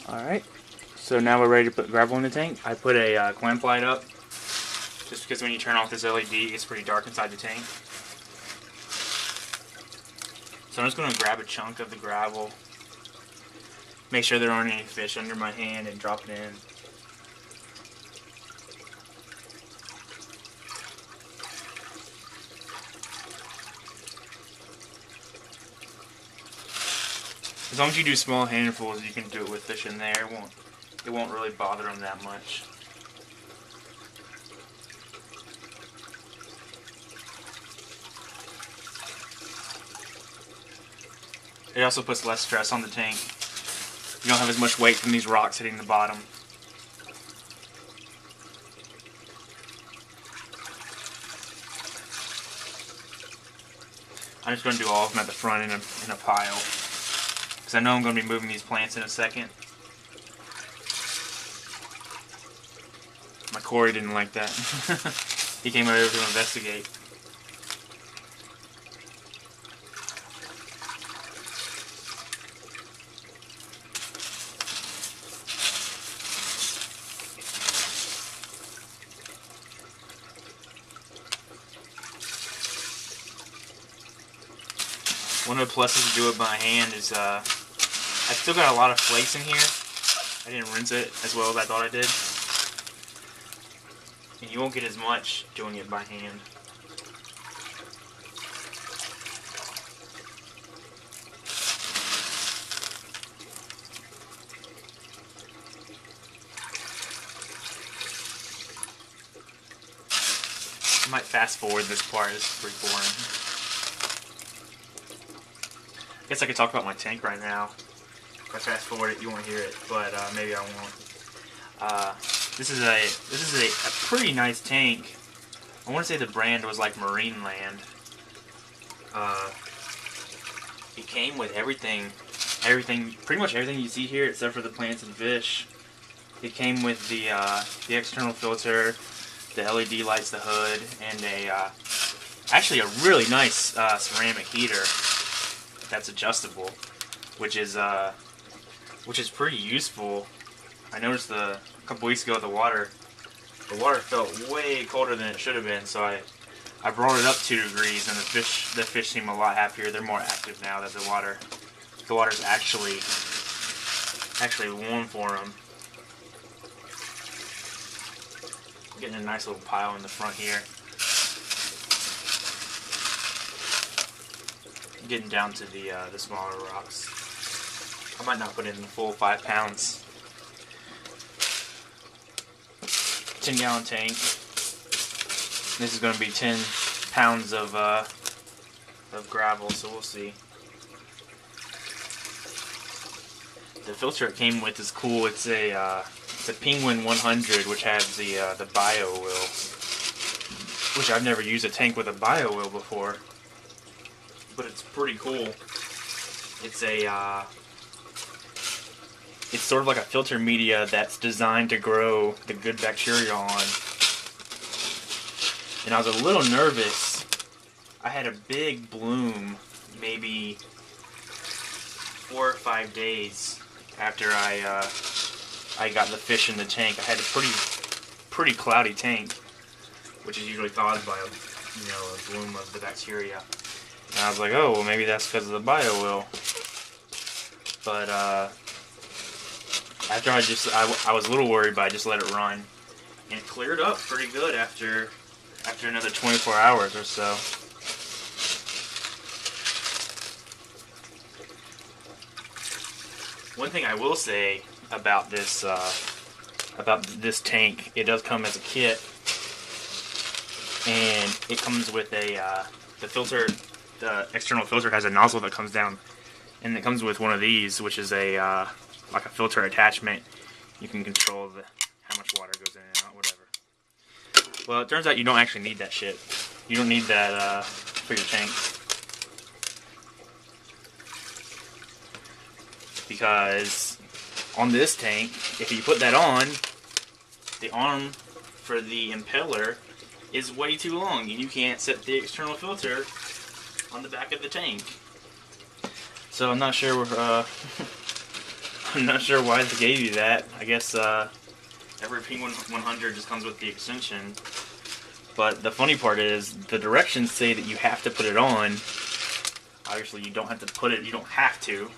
Alright, so now we're ready to put gravel in the tank. I put a clamp light up, just because when you turn off this LED, it's pretty dark inside the tank. So I'm just going to grab a chunk of the gravel, make sure there aren't any fish under my hand, and drop it in. As long as you do small handfuls, you can do it with fish in there. It won't really bother them that much. It also puts less stress on the tank. You don't have as much weight from these rocks hitting the bottom. I'm just going to do all of them at the front in a pile, because I know I'm going to be moving these plants in a second. My Corey didn't like that. He came over to investigate. One of the pluses to do it by hand is I still got a lot of flakes in here. I didn't rinse it as well as I thought I did. And you won't get as much doing it by hand. I might fast forward this part, it's pretty boring. I guess I could talk about my tank right now. If I fast forward it, you won't hear it, but maybe I won't. This is a pretty nice tank. I want to say the brand was like Marine Land. It came with everything, pretty much everything you see here, except for the plants and fish. It came with the external filter, the LED lights, the hood, and actually a really nice ceramic heater that's adjustable, which is pretty useful. I noticed a couple weeks ago the water felt way colder than it should have been, so I brought it up 2 degrees, and the fish seem a lot happier. They're more active now that the water's actually warm for them. I'm getting a nice little pile in the front here. Getting down to the smaller rocks. I might not put in the full 5 pounds. 10-gallon tank. This is going to be 10 pounds of gravel, so we'll see. The filter it came with is cool. It's a Penguin 100, which has the bio oil, which I've never used a tank with a bio oil before. But it's pretty cool. It's sort of like a filter media that's designed to grow the good bacteria on. And I was a little nervous. I had a big bloom maybe 4 or 5 days after I got the fish in the tank. I had a pretty cloudy tank, which is usually caused by a bloom of the bacteria. And I was like, oh, well, maybe that's because of the bio oil. But after I was a little worried, but I just let it run, and it cleared up pretty good after another 24 hours or so. One thing I will say about this tank, it does come as a kit, and it comes with the filter. The external filter has a nozzle that comes down, and it comes with one of these, which is like a filter attachment. You can control how much water goes in and out, whatever. Well, it turns out you don't actually need that shit. You don't need that for your tank, because on this tank, if you put that on, the arm for the impeller is way too long, and you can't set the external filter on the back of the tank. So I'm not sure I'm not sure why they gave you that. I guess every P100 just comes with the extension. But the funny part is, the directions say that you have to put it on. Obviously, you don't have to put it. You don't have to.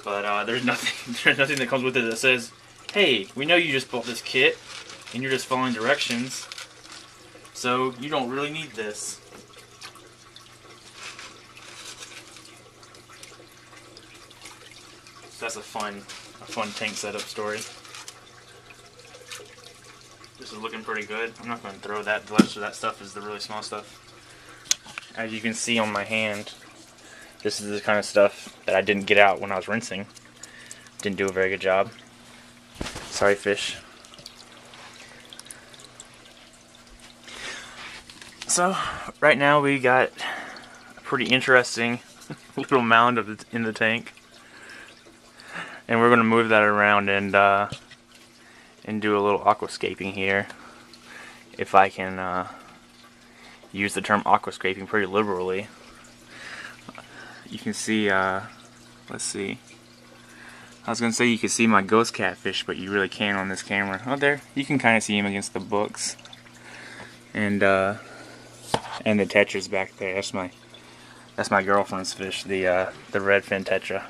But there's nothing. There's nothing that comes with it that says, "Hey, we know you just bought this kit, and you're just following directions, so you don't really need this." So that's a fun tank setup story. This is looking pretty good. I'm not going to throw that. The rest of that stuff is the really small stuff. As you can see on my hand, this is the kind of stuff that I didn't get out when I was rinsing. Didn't do a very good job. Sorry, fish. So, right now we got a pretty interesting little mound in the tank. And we're going to move that around and do a little aquascaping here. If I can use the term aquascaping pretty liberally. You can see, let's see. I was going to say you can see my ghost catfish, but you really can't on this camera. Oh, there. You can kind of see him against the books. And the tetra's back there. That's my girlfriend's fish, the redfin tetra.